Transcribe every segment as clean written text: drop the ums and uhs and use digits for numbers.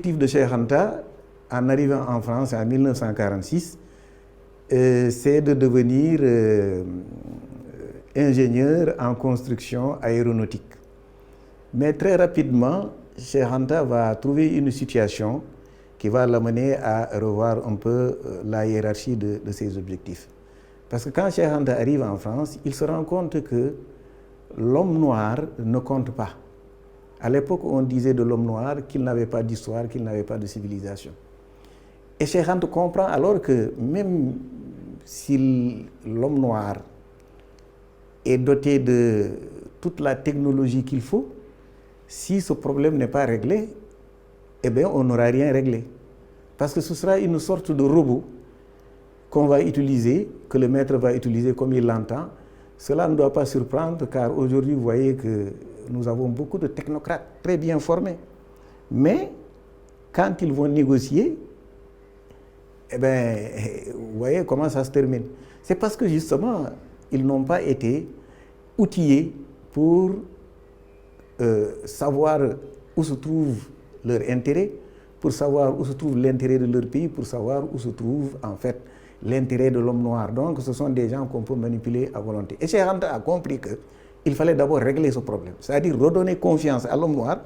l'objectif de Cheikh Anta, en arrivant en France en 1946, c'est de devenir ingénieur en construction aéronautique. Mais très rapidement, Cheikh Anta va trouver une situation qui va l'amener à revoir un peu la hiérarchie de ses objectifs. Parce que quand Cheikh Anta arrive en France, il se rend compte que l'homme noir ne compte pas. À l'époque, on disait de l'homme noir qu'il n'avait pas d'histoire, qu'il n'avait pas de civilisation. Et Cheikh Anta comprend alors que même si l'homme noir est doté de toute la technologie qu'il faut, si ce problème n'est pas réglé, eh bien, on n'aura rien réglé. Parce que ce sera une sorte de robot qu'on va utiliser, que le maître va utiliser comme il l'entend. Cela ne doit pas surprendre, car aujourd'hui, vous voyez que nous avons beaucoup de technocrates très bien formés. Mais quand ils vont négocier, eh bien, vous voyez comment ça se termine. C'est parce que justement, ils n'ont pas été outillés pour savoir où se trouve leur intérêt, pour savoir où se trouve l'intérêt de leur pays, pour savoir où se trouve en fait l'intérêt de l'homme noir. Donc ce sont des gens qu'on peut manipuler à volonté. Et Cheikh Anta a compris qu'il fallait d'abord régler ce problème, c'est-à-dire redonner confiance à l'homme noir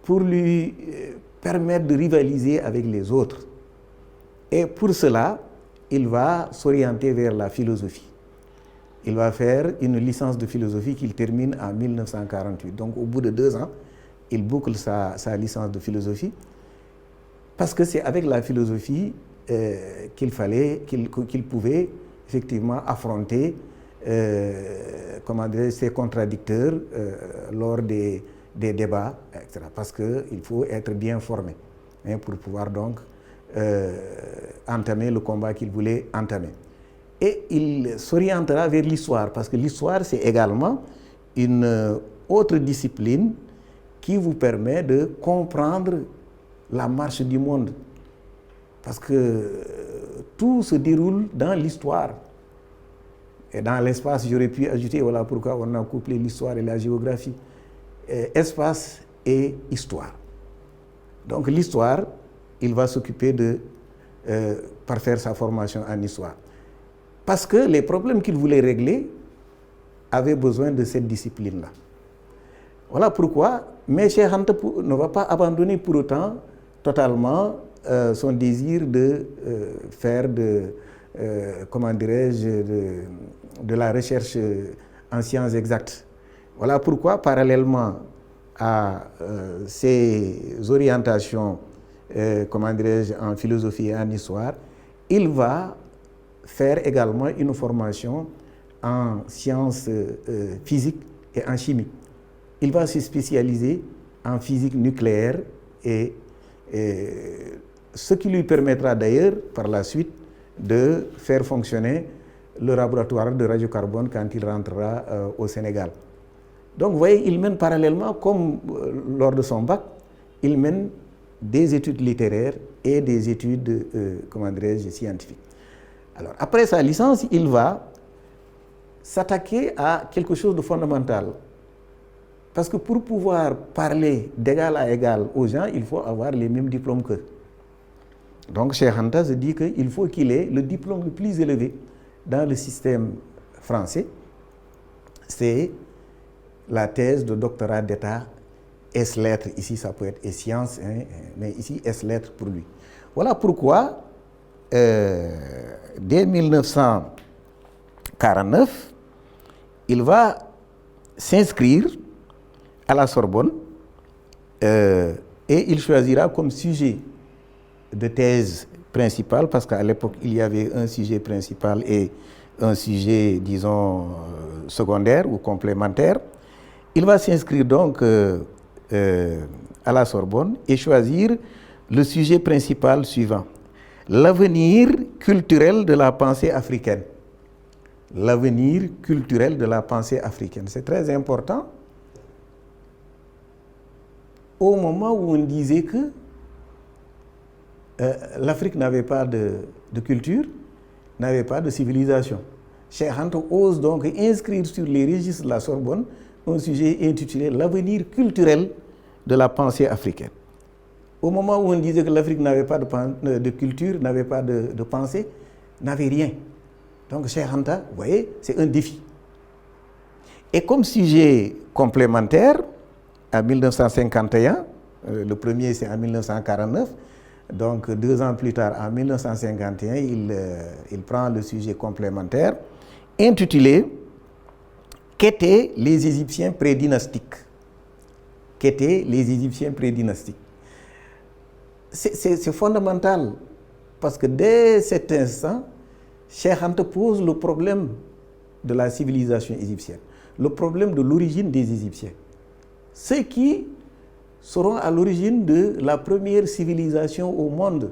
pour lui permettre de rivaliser avec les autres. Et pour cela, il va s'orienter vers la philosophie. Il va faire une licence de philosophie qu'il termine en 1948. Donc au bout de 2 ans, il boucle sa licence de philosophie, parce que c'est avec la philosophie qu'il pouvait effectivement affronter ses contradicteurs lors des débats, etc. Parce qu'il faut être bien formé pour pouvoir donc entamer le combat qu'il voulait entamer. Et il s'orientera vers l'histoire, parce que l'histoire, c'est également une autre discipline qui vous permet de comprendre la marche du monde. Parce que tout se déroule dans l'histoire. Et dans l'espace, j'aurais pu ajouter, voilà pourquoi on a couplé l'histoire et la géographie. Espace et histoire. Donc l'histoire, il va s'occuper de parfaire sa formation en histoire. Parce que les problèmes qu'il voulait régler avaient besoin de cette discipline-là. Voilà pourquoi, mais Cheikh Anta ne va pas abandonner pour autant totalement son désir de faire de la recherche en sciences exactes. Voilà pourquoi, parallèlement à ses orientations en philosophie et en histoire, il va faire également une formation en sciences physiques et en chimie. Il va se spécialiser en physique nucléaire et ce qui lui permettra d'ailleurs par la suite de faire fonctionner le laboratoire de radiocarbone quand il rentrera au Sénégal. Donc vous voyez, il mène parallèlement, comme lors de son bac, il mène des études littéraires et des études scientifiques. Alors, après sa licence, il va s'attaquer à quelque chose de fondamental. Parce que pour pouvoir parler d'égal à égal aux gens, il faut avoir les mêmes diplômes qu'eux. Donc Cheikh Anta se dit qu'il faut qu'il ait le diplôme le plus élevé dans le système français. C'est la thèse de doctorat d'État, S-lettres, ici ça peut être S-sciences, mais ici S-lettres pour lui. Voilà pourquoi, dès 1949, il va s'inscrire à la Sorbonne et il choisira comme sujet de thèse principal, parce qu'à l'époque il y avait un sujet principal et un sujet, disons, secondaire ou complémentaire. Il va s'inscrire donc à la Sorbonne et choisir le sujet principal suivant: l'avenir culturel de la pensée africaine. L'avenir culturel de la pensée africaine. C'est très important. Au moment où on disait que l'Afrique n'avait pas de culture, n'avait pas de civilisation, Cheikh Anta ose donc inscrire sur les registres de la Sorbonne un sujet intitulé « L'avenir culturel de la pensée africaine ». Au moment où on disait que l'Afrique n'avait pas de culture, n'avait pas de pensée, n'avait rien. Donc Cheikh Anta, vous voyez, c'est un défi. Et comme sujet complémentaire, en 1951, le premier c'est en 1949, donc 2 ans plus tard, en 1951, il prend le sujet complémentaire intitulé « Qu'étaient les Égyptiens prédynastiques ?» Qu'étaient les Égyptiens prédynastiques? C'est fondamental, parce que dès cet instant, Cheikh Anta pose le problème de la civilisation égyptienne, le problème de l'origine des Égyptiens. Ceux qui seront à l'origine de la première civilisation au monde.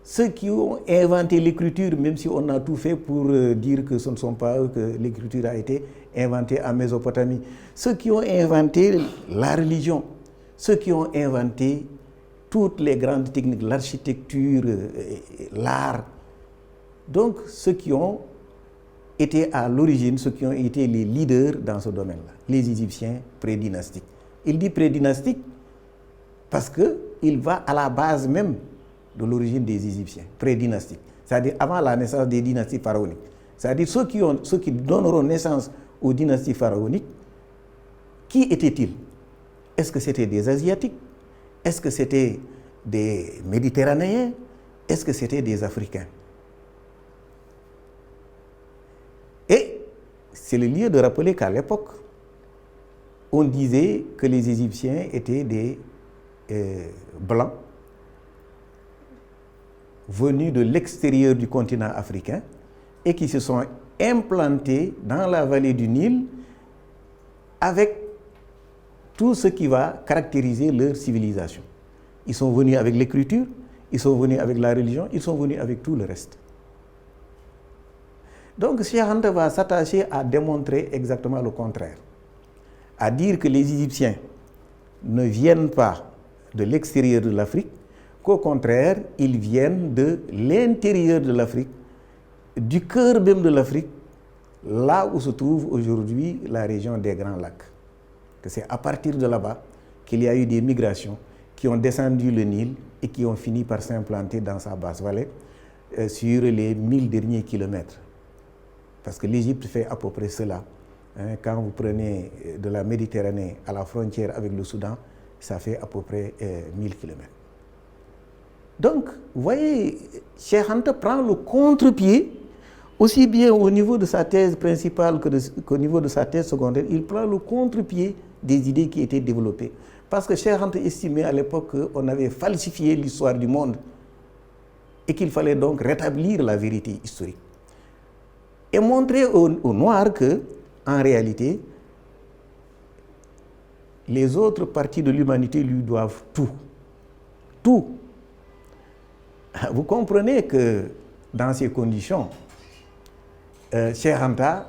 Ceux qui ont inventé l'écriture, même si on a tout fait pour dire que ce ne sont pas eux, que l'écriture a été inventée en Mésopotamie. Ceux qui ont inventé la religion, ceux qui ont inventé toutes les grandes techniques, l'architecture, l'art. Donc, ceux qui ont été à l'origine, ceux qui ont été les leaders dans ce domaine-là, les Égyptiens prédynastiques. Il dit prédynastique parce qu'il va à la base même de l'origine des Égyptiens, prédynastique, c'est-à-dire avant la naissance des dynasties pharaoniques. C'est-à-dire ceux qui donneront naissance aux dynasties pharaoniques, qui étaient-ils? Est-ce que c'était des Asiatiques? Est-ce que c'était des Méditerranéens? Est-ce que c'était des Africains? Et c'est le lieu de rappeler qu'à l'époque, on disait que les Égyptiens étaient des Blancs venus de l'extérieur du continent africain et qui se sont implantés dans la vallée du Nil avec tout ce qui va caractériser leur civilisation. Ils sont venus avec l'écriture, ils sont venus avec la religion, ils sont venus avec tout le reste. Donc Cheikh Anta va s'attacher à démontrer exactement le contraire, à dire que les Égyptiens ne viennent pas de l'extérieur de l'Afrique, qu'au contraire, ils viennent de l'intérieur de l'Afrique, du cœur même de l'Afrique, là où se trouve aujourd'hui la région des Grands Lacs. Que c'est à partir de là-bas qu'il y a eu des migrations qui ont descendu le Nil et qui ont fini par s'implanter dans sa basse vallée sur les 1000 derniers kilomètres. Parce que l'Égypte fait à peu près cela. Quand vous prenez de la Méditerranée à la frontière avec le Soudan, ça fait à peu près 1000 kilomètres. Donc, vous voyez, Cheikh Anta prend le contre-pied, aussi bien au niveau de sa thèse principale qu'au niveau de sa thèse secondaire, il prend le contre-pied des idées qui étaient développées. Parce que Cheikh Anta estimait à l'époque qu'on avait falsifié l'histoire du monde et qu'il fallait donc rétablir la vérité historique. Et montrer aux Noirs que, en réalité, les autres parties de l'humanité lui doivent tout. Tout. Vous comprenez que dans ces conditions, Cheikh Anta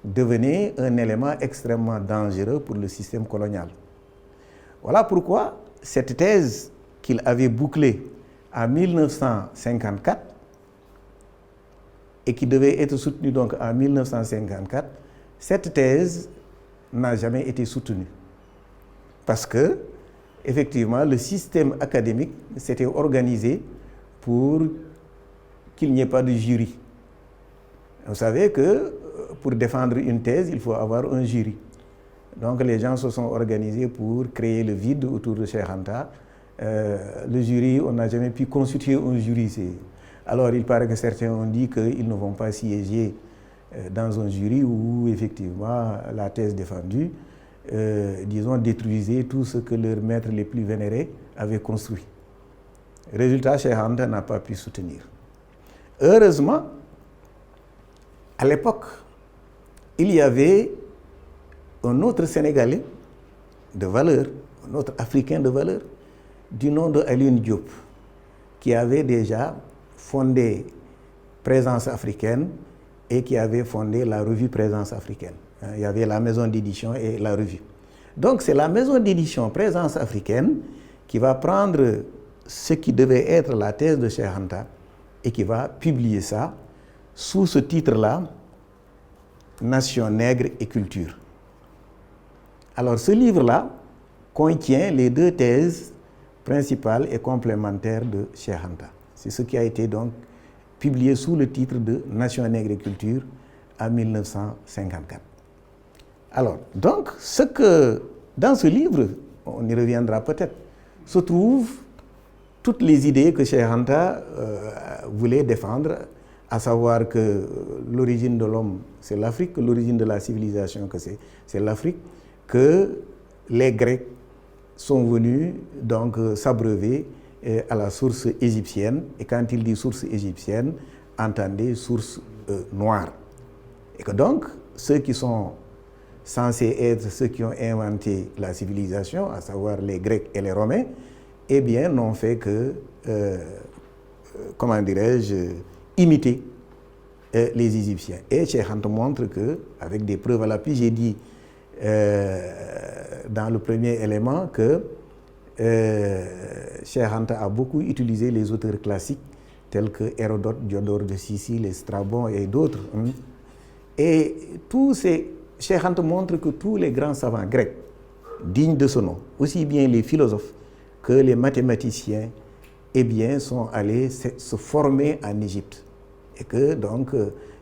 devenait un élément extrêmement dangereux pour le système colonial. Voilà pourquoi cette thèse qu'il avait bouclée en 1954 et qui devait être soutenue donc en 1954, cette thèse n'a jamais été soutenue. Parce que, effectivement, le système académique s'était organisé pour qu'il n'y ait pas de jury. Vous savez que pour défendre une thèse, il faut avoir un jury. Donc les gens se sont organisés pour créer le vide autour de Cheikh Anta. Le jury, on n'a jamais pu constituer un jury. Alors il paraît que certains ont dit qu'ils ne vont pas siéger dans un jury où effectivement la thèse défendue, disons, détruisait tout ce que leurs maîtres les plus vénérés avaient construit. Résultat, Cheikh Anta n'a pas pu soutenir. Heureusement, à l'époque, il y avait un autre Sénégalais de valeur, un autre Africain de valeur, du nom de Alioune Diop, qui avait déjà fondé Présence africaine et qui avait fondé la revue Présence africaine. Il y avait la maison d'édition et la revue. Donc c'est la maison d'édition Présence africaine qui va prendre ce qui devait être la thèse de Cheikh Anta et qui va publier ça sous ce titre-là, Nation, nègre et culture. Alors ce livre-là, contient les deux thèses principales et complémentaires de Cheikh Anta. C'est ce qui a été donc publié sous le titre de Nation en agriculture en 1954. Alors, donc, dans ce livre, on y reviendra peut-être, se trouvent toutes les idées que Cheikh Anta voulait défendre, à savoir que l'origine de l'homme, c'est l'Afrique, que l'origine de la civilisation, que c'est l'Afrique, que les Grecs sont venus donc s'abreuver à la source égyptienne, et quand il dit source égyptienne, entendez source noire. Et que donc, ceux qui sont censés être ceux qui ont inventé la civilisation, à savoir les Grecs et les Romains, eh bien, n'ont fait que, comment dirais-je, imiter les Égyptiens. Et Cheikh Anta montre que, avec des preuves à l'appui, j'ai dit dans le premier élément que Cheikh Anta a beaucoup utilisé les auteurs classiques tels que Hérodote, Diodore de Sicile, Strabon et d'autres. Et Cheikh Anta montre que tous les grands savants grecs dignes de ce nom, aussi bien les philosophes que les mathématiciens, eh bien, sont allés se former en Égypte. Et que donc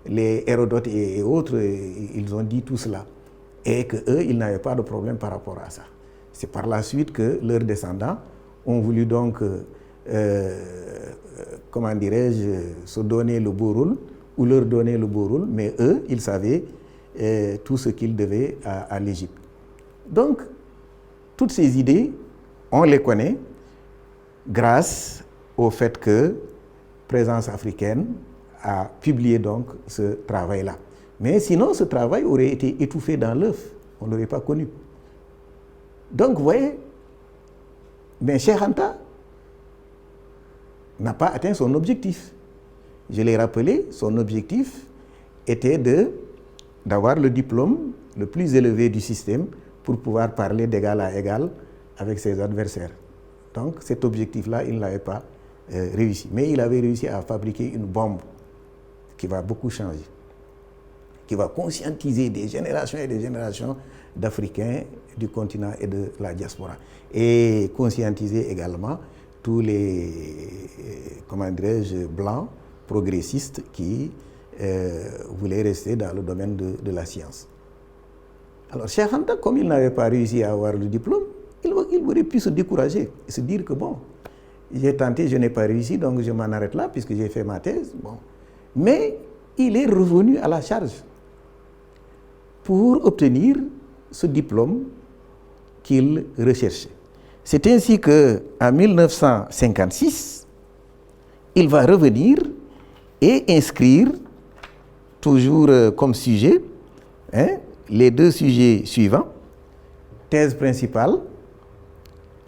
les Hérodotes et autres, ils ont dit tout cela. Et qu'eux, ils n'avaient pas de problème par rapport à ça. C'est par la suite que leurs descendants ont voulu donc, comment dirais-je, se donner le beau rôle, ou leur donner le beau rôle, mais eux, ils savaient tout ce qu'ils devaient à l'Égypte. Donc, toutes ces idées, on les connaît grâce au fait que Présence africaine a publié donc ce travail-là. Mais sinon, ce travail aurait été étouffé dans l'œuf. On ne l'aurait pas connu. Donc, vous voyez, mais Cheikh Anta n'a pas atteint son objectif. Je l'ai rappelé, son objectif était d'avoir le diplôme le plus élevé du système pour pouvoir parler d'égal à égal avec ses adversaires. Donc, cet objectif-là, il ne l'avait pas réussi. Mais il avait réussi à fabriquer une bombe qui va beaucoup changer, qui va conscientiser des générations et des générations d'Africains du continent et de la diaspora. Et conscientiser également tous les, comment dirais-je, blancs, progressistes qui voulaient rester dans le domaine de la science. Alors, Cheikh Anta, comme il n'avait pas réussi à avoir le diplôme, il aurait pu se décourager et se dire que bon, j'ai tenté, je n'ai pas réussi, donc je m'en arrête là puisque j'ai fait ma thèse. Bon. Mais il est revenu à la charge pour obtenir ce diplôme qu'il recherchait. C'est ainsi qu'en 1956, il va revenir et inscrire, toujours comme sujet, les deux sujets suivants. Thèse principale,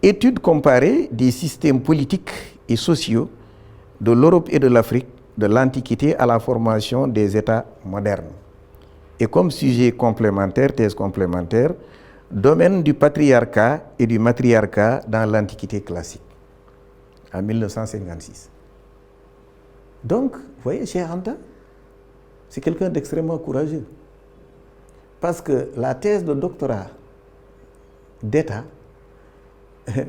étude comparée des systèmes politiques et sociaux de l'Europe et de l'Afrique, de l'Antiquité à la formation des États modernes. Et comme sujet complémentaire, thèse complémentaire, domaine du patriarcat et du matriarcat dans l'Antiquité classique, en 1956. Donc, vous voyez, Cheikh Anta, c'est quelqu'un d'extrêmement courageux. Parce que la thèse de doctorat d'État,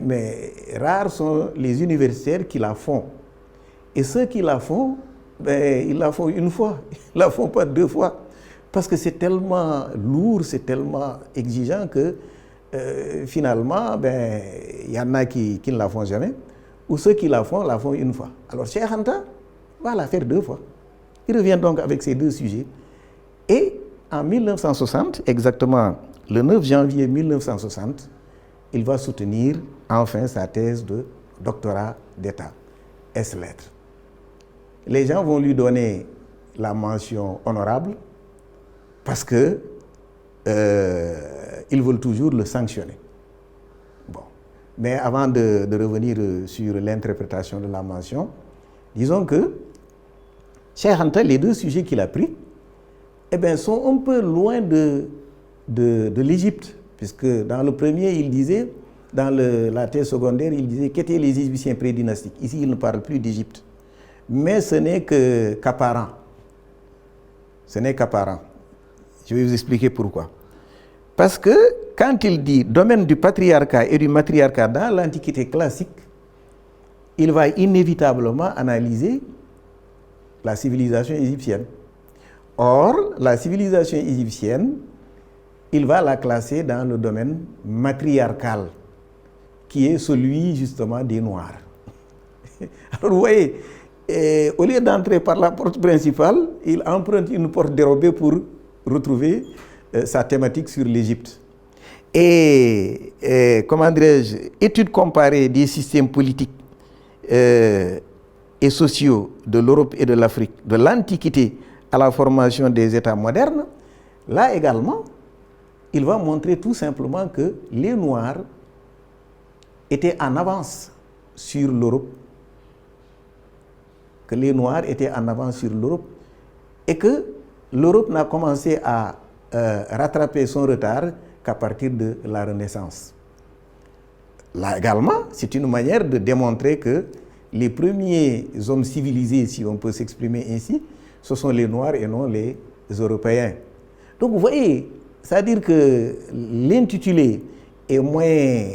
mais rares sont les universitaires qui la font. Et ceux qui la font, ben, ils la font une fois, ils ne la font pas deux fois. Parce que c'est tellement lourd, c'est tellement exigeant que finalement, ben, y en a qui ne la font jamais, ou ceux qui la font une fois. Alors Cheikh Anta va la faire deux fois. Il revient donc avec ces deux sujets. Et en 1960, exactement le 9 janvier 1960, il va soutenir enfin sa thèse de doctorat d'État, ès-lettres. Les gens vont lui donner la mention honorable parce que ils veulent toujours le sanctionner. Bon. Mais avant de revenir sur l'interprétation de la mention, disons que Cheikh Anta, les deux sujets qu'il a pris, eh bien, sont un peu loin de l'Égypte, puisque dans le premier, il disait, dans la thèse secondaire, il disait qu'étaient les Égyptiens prédynastiques. Ici, il ne parle plus d'Égypte. Mais ce n'est qu'apparent. Ce n'est qu'apparent. Je vais vous expliquer pourquoi. Parce que quand il dit domaine du patriarcat et du matriarcat dans l'Antiquité classique, il va inévitablement analyser la civilisation égyptienne. Or, la civilisation égyptienne, il va la classer dans le domaine matriarcal, qui est celui justement des Noirs. Alors vous voyez, au lieu d'entrer par la porte principale, il emprunte une porte dérobée pour retrouver sa thématique sur l'Égypte. Et comment dirais-je, étude comparée des systèmes politiques et sociaux de l'Europe et de l'Afrique, de l'Antiquité à la formation des États modernes, là également, il va montrer tout simplement que les Noirs étaient en avance sur l'Europe, et que l'Europe n'a commencé à rattraper son retard qu'à partir de la Renaissance. Là également, c'est une manière de démontrer que les premiers hommes civilisés, si on peut s'exprimer ainsi, ce sont les Noirs et non les Européens. Donc vous voyez, c'est-à-dire que l'intitulé est moins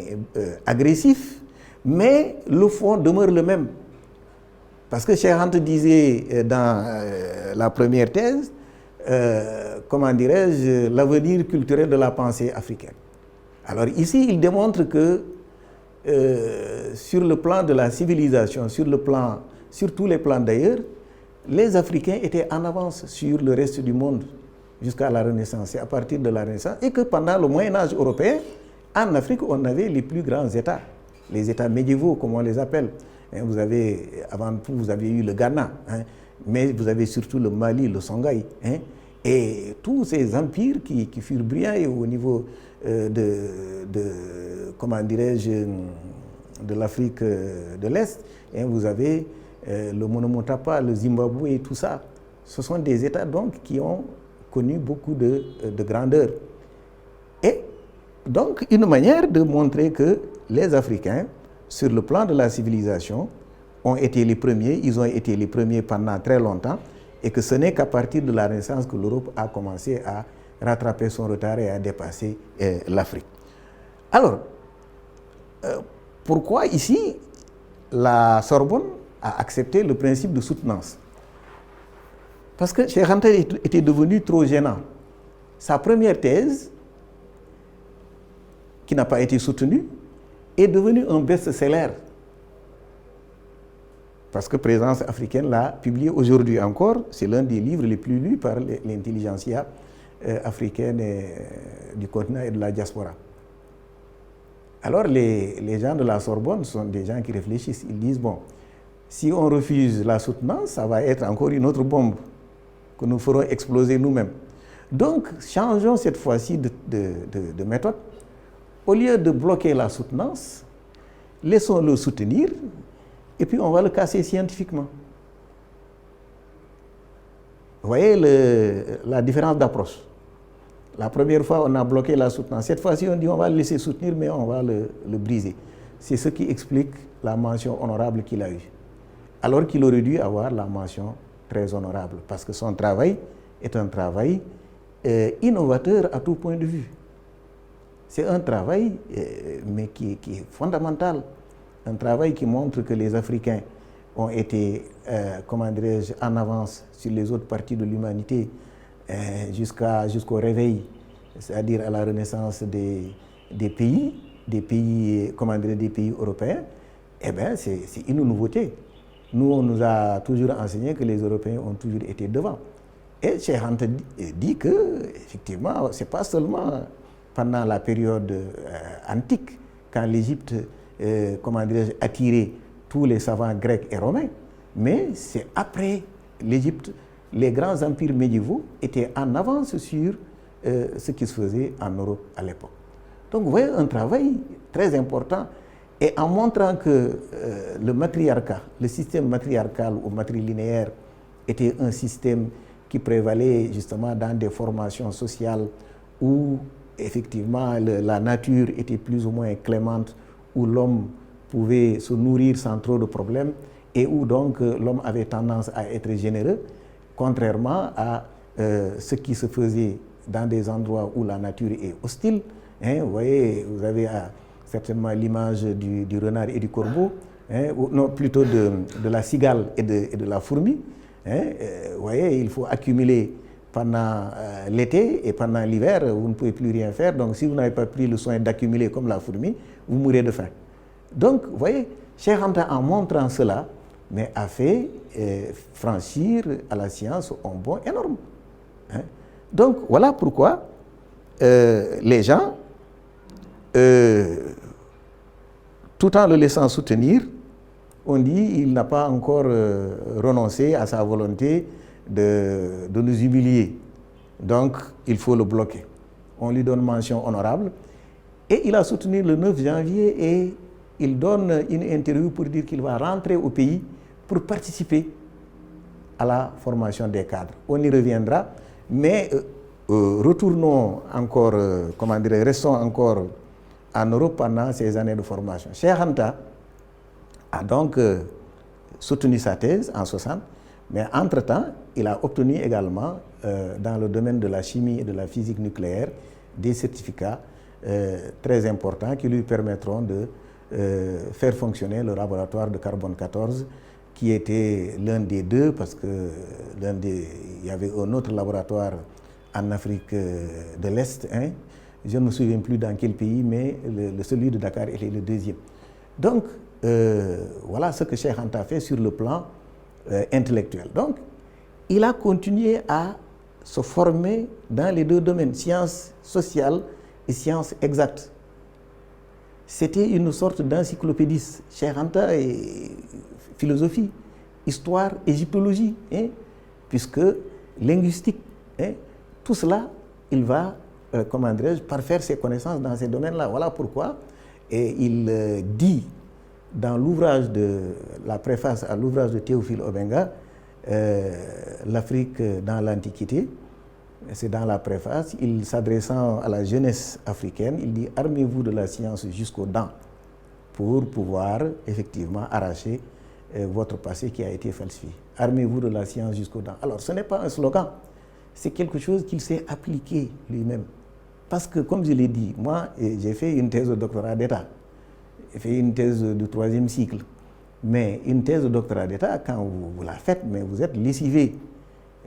agressif, mais le fond demeure le même. Parce que Cheikh Anta disait dans la première thèse, comment dirais-je, l'avenir culturel de la pensée africaine. Alors ici, il démontre que sur le plan de la civilisation, sur tous les plans d'ailleurs, les Africains étaient en avance sur le reste du monde jusqu'à la Renaissance. Et à partir de la Renaissance, et que pendant le Moyen-Âge européen, en Afrique, on avait les plus grands États, les États médiévaux, comme on les appelle. Vous avez, avant tout, vous avez eu le Ghana, mais vous avez surtout le Mali, le Songhai, et tous ces empires qui furent brillants au niveau comment dirais-je, de l'Afrique de l'Est. Vous avez le Monomotapa, le Zimbabwe et tout ça. Ce sont des États donc qui ont connu beaucoup de grandeur. Et donc une manière de montrer que les Africains, sur le plan de la civilisation, ont été les premiers, ils ont été les premiers pendant très longtemps, et que ce n'est qu'à partir de la Renaissance que l'Europe a commencé à rattraper son retard et à dépasser l'Afrique. Alors, pourquoi ici la Sorbonne a accepté le principe de soutenance? Parce que Cheikh Anta était devenu trop gênant. Sa première thèse, qui n'a pas été soutenue, est devenue un best-seller. Parce que Présence africaine l'a publié aujourd'hui encore. C'est l'un des livres les plus lus par l'intelligentsia africaine du continent et de la diaspora. Alors les gens de la Sorbonne sont des gens qui réfléchissent. Ils disent, bon, si on refuse la soutenance, ça va être encore une autre bombe que nous ferons exploser nous-mêmes. Donc, changeons cette fois-ci de méthode. Au lieu de bloquer la soutenance, laissons-le soutenir et puis on va le casser scientifiquement. Vous voyez la différence d'approche. La première fois, on a bloqué la soutenance. Cette fois-ci, on dit on va le laisser soutenir, mais on va le briser. C'est ce qui explique la mention honorable qu'il a eue. Alors qu'il aurait dû avoir la mention très honorable, parce que son travail est un travail innovateur à tout point de vue. C'est un travail, mais qui est fondamental. Un travail qui montre que les Africains ont été, comment dirais-je, en avance sur les autres parties de l'humanité jusqu'au réveil, c'est-à-dire à la renaissance des pays, comment dirais, des pays européens. Eh bien, c'est une nouveauté. Nous, on nous a toujours enseigné que les Européens ont toujours été devant. Et Cheikh Anta dit que, effectivement, ce n'est pas seulement pendant la période antique, quand l'Égypte, comment dirais-je, attirait tous les savants grecs et romains, mais c'est après l'Égypte, les grands empires médiévaux étaient en avance sur ce qui se faisait en Europe à l'époque. Donc vous voyez un travail très important, et en montrant que le matriarcat, le système matriarcal ou matrilinéaire était un système qui prévalait justement dans des formations sociales où effectivement la nature était plus ou moins clémente, où l'homme pouvait se nourrir sans trop de problèmes et où donc l'homme avait tendance à être généreux, contrairement à ce qui se faisait dans des endroits où la nature est hostile. Hein, vous voyez, vous avez certainement l'image du renard et du corbeau, hein, ou, non, plutôt de la cigale et de la fourmi. Hein, vous voyez, il faut accumuler pendant l'été et pendant l'hiver, vous ne pouvez plus rien faire. Donc, si vous n'avez pas pris le soin d'accumuler comme la fourmi, vous mourrez de faim. Donc, vous voyez, Cheikh Anta, en montrant cela, mais a fait franchir à la science un bond énorme. Hein. Donc, voilà pourquoi les gens, tout en le laissant soutenir, on dit qu'il n'a pas encore renoncé à sa volonté de nous humilier. Donc, il faut le bloquer. On lui donne mention honorable. Et il a soutenu le 9 janvier et il donne une interview pour dire qu'il va rentrer au pays pour participer à la formation des cadres. On y reviendra, mais retournons encore, restons encore en Europe pendant ces années de formation. Cheikh Anta a donc soutenu sa thèse en 60, mais entre-temps, il a obtenu également, dans le domaine de la chimie et de la physique nucléaire, des certificats très importants qui lui permettront de faire fonctionner le laboratoire de carbone 14, qui était l'un des deux, parce que il y avait un autre laboratoire en Afrique de l'Est, hein. Je ne me souviens plus dans quel pays, mais celui de Dakar était le deuxième. Donc, voilà ce que Cheikh Anta a fait sur le plan intellectuel. Donc, il a continué à se former dans les deux domaines, sciences sociales et sciences exactes. C'était une sorte d'encyclopédiste. Cheikh Anta et philosophie, histoire, égyptologie, hein, puisque linguistique, hein, tout cela, il va, parfaire ses connaissances dans ces domaines-là. Voilà pourquoi il dit dans l'ouvrage la préface à l'ouvrage de Théophile Obenga, l'Afrique dans l'Antiquité, c'est dans la préface, il s'adressant à la jeunesse africaine, il dit « Armez-vous de la science jusqu'aux dents pour pouvoir effectivement arracher votre passé qui a été falsifié. Armez-vous de la science jusqu'aux dents. » Alors, ce n'est pas un slogan, c'est quelque chose qu'il s'est appliqué lui-même. Parce que, comme je l'ai dit, moi, j'ai fait une thèse de doctorat d'État. J'ai fait une thèse de 3e cycle. Mais une thèse de doctorat d'État, quand vous la faites, mais vous êtes lessivé.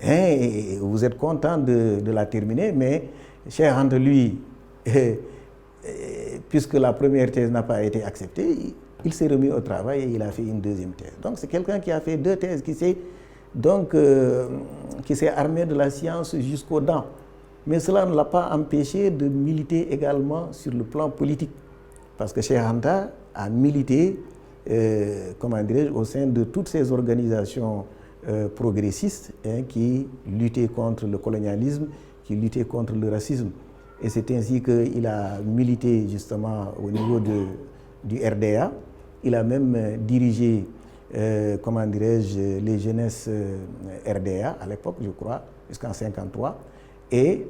Hein, et vous êtes content de la terminer, mais Cheikh Anta, lui, puisque la première thèse n'a pas été acceptée, il s'est remis au travail et il a fait une deuxième thèse. Donc c'est quelqu'un qui a fait 2 thèses, qui s'est armé de la science jusqu'aux dents. Mais cela ne l'a pas empêché de militer également sur le plan politique. Parce que Cheikh Anta a milité, au sein de toutes ces organisations progressistes, hein, qui luttaient contre le colonialisme, qui luttaient contre le racisme. Et c'est ainsi qu'il a milité justement au niveau du RDA. Il a même dirigé, les jeunesses RDA à l'époque, je crois, jusqu'en 1953. Et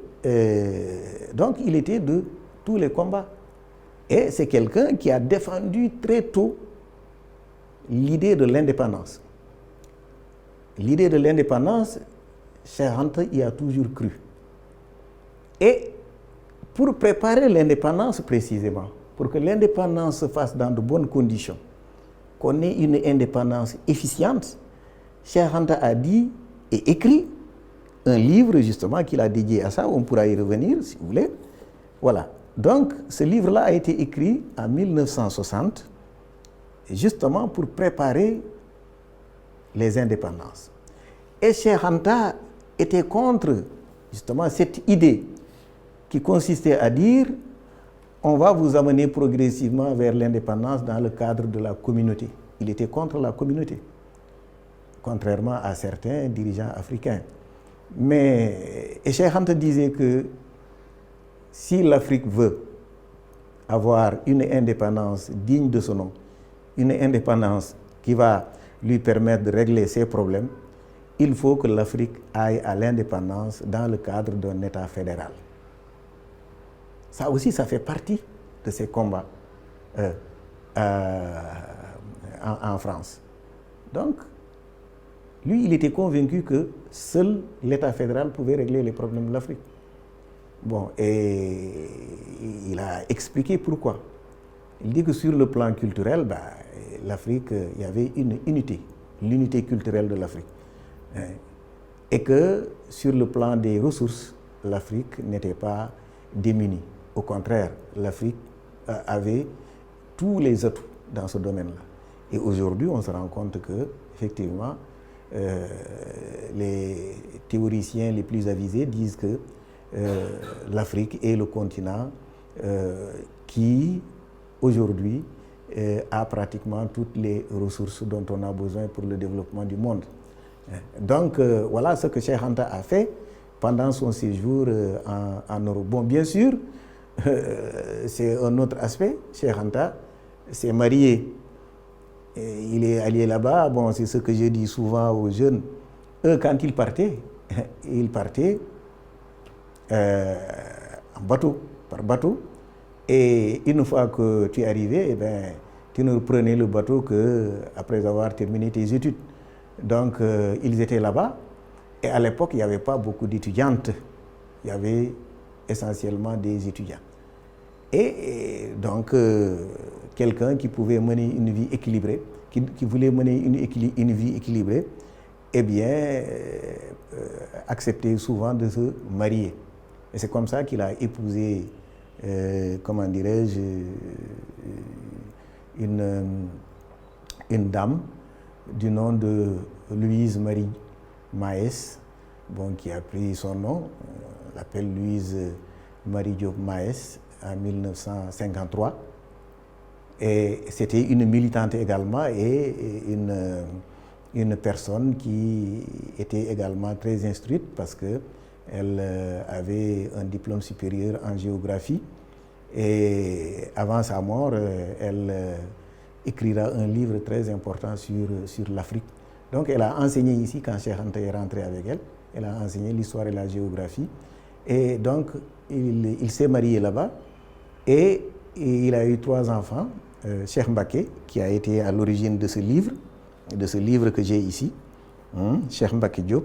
donc, il était de tous les combats. Et c'est quelqu'un qui a défendu très tôt l'idée de l'indépendance. L'idée de l'indépendance, Cheikh Anta y a toujours cru. Et pour préparer l'indépendance précisément, pour que l'indépendance se fasse dans de bonnes conditions, qu'on ait une indépendance efficiente, Cheikh Anta a dit et écrit un livre justement qu'il a dédié à ça, on pourra y revenir si vous voulez. Voilà. Donc ce livre-là a été écrit en 1960, justement pour préparer les indépendances. Et Cheikh Anta était contre justement cette idée qui consistait à dire on va vous amener progressivement vers l'indépendance dans le cadre de la communauté. Il était contre la communauté, contrairement à certains dirigeants africains. Mais Cheikh Anta disait que si l'Afrique veut avoir une indépendance digne de ce nom, une indépendance qui va lui permettre de régler ses problèmes, il faut que l'Afrique aille à l'indépendance dans le cadre d'un État fédéral. Ça aussi, ça fait partie de ces combats en France. Donc, lui, il était convaincu que seul l'État fédéral pouvait régler les problèmes de l'Afrique. Bon, et il a expliqué pourquoi. Il dit que sur le plan culturel, l'Afrique, il y avait une unité, l'unité culturelle de l'Afrique. Et que sur le plan des ressources, l'Afrique n'était pas démunie. Au contraire, l'Afrique avait tous les atouts dans ce domaine-là. Et aujourd'hui, on se rend compte que, effectivement, les théoriciens les plus avisés disent que l'Afrique est le continent qui, aujourd'hui, a pratiquement toutes les ressources dont on a besoin pour le développement du monde. Donc, voilà ce que Cheikh Anta a fait pendant son séjour en Europe. Bon, bien sûr, c'est un autre aspect. Cheikh Anta s'est marié. Et il est allé là-bas. Bon, c'est ce que je dis souvent aux jeunes. Eux, quand ils partaient en bateau, par bateau. Et une fois que tu es arrivé, eh bien, tu ne reprenais le bateau qu'après avoir terminé tes études. Donc, ils étaient là-bas. Et à l'époque, il n'y avait pas beaucoup d'étudiantes. Il y avait essentiellement des étudiants. Et donc, quelqu'un qui pouvait mener une vie équilibrée, qui voulait mener une vie équilibrée, eh bien, acceptait souvent de se marier. Et c'est comme ça qu'il a épousé, comment dirais-je, une dame du nom de Louise Marie Maes, bon, qui a pris son nom, on l'appelle Louise Marie Diop Maes, en 1953. Et c'était une militante également et une personne qui était également très instruite parce qu'elle avait un diplôme supérieur en géographie. Et avant sa mort, elle écrira un livre très important sur l'Afrique. Donc elle a enseigné ici quand Cheikh Anta est rentré avec elle. Elle a enseigné l'histoire et la géographie. Et donc il s'est marié là-bas et il a eu 3 enfants. Cheikh Mbacké, qui a été à l'origine de ce livre que j'ai ici, Cheikh Mbacké Diop,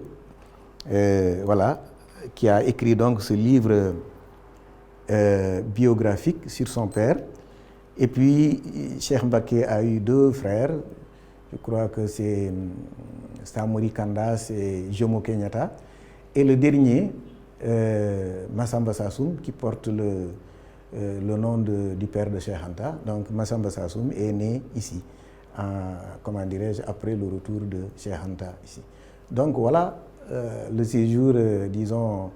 voilà, qui a écrit donc ce livre biographique sur son père. Et puis Cheikh Mbacké a eu 2 frères, je crois que c'est Samori Kandas et Jomo Kenyatta, et le dernier, Massamba Sassoum, qui porte le nom du père de Cheikh Anta. Donc Massamba Sassoum est né ici, comment dirais-je, après le retour de Cheikh Anta ici. Donc voilà le séjour, disons,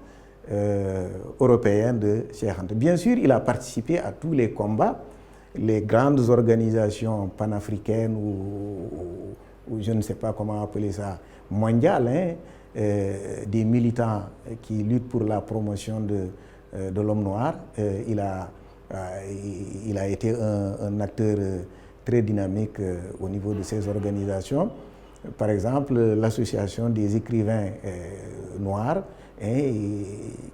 européen de Cheikh Anta. Bien sûr, il a participé à tous les combats, les grandes organisations panafricaines ou je ne sais pas comment appeler ça, mondiales, des militants qui luttent pour la promotion de l'homme noir. Il a été un acteur très dynamique au niveau de ces organisations. Par exemple, l'association des écrivains noirs,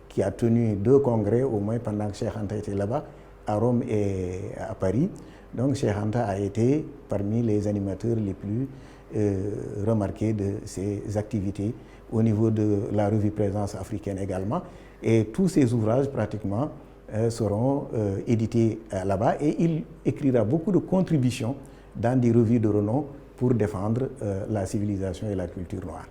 qui a tenu 2 congrès au moins pendant que Cheikh Anta était là-bas, à Rome et à Paris. Donc Cheikh Anta a été parmi les animateurs les plus remarqués de ces activités au niveau de la revue Présence africaine également. Et tous ces ouvrages pratiquement seront édités là-bas et il écrira beaucoup de contributions dans des revues de renom pour défendre la civilisation et la culture noire.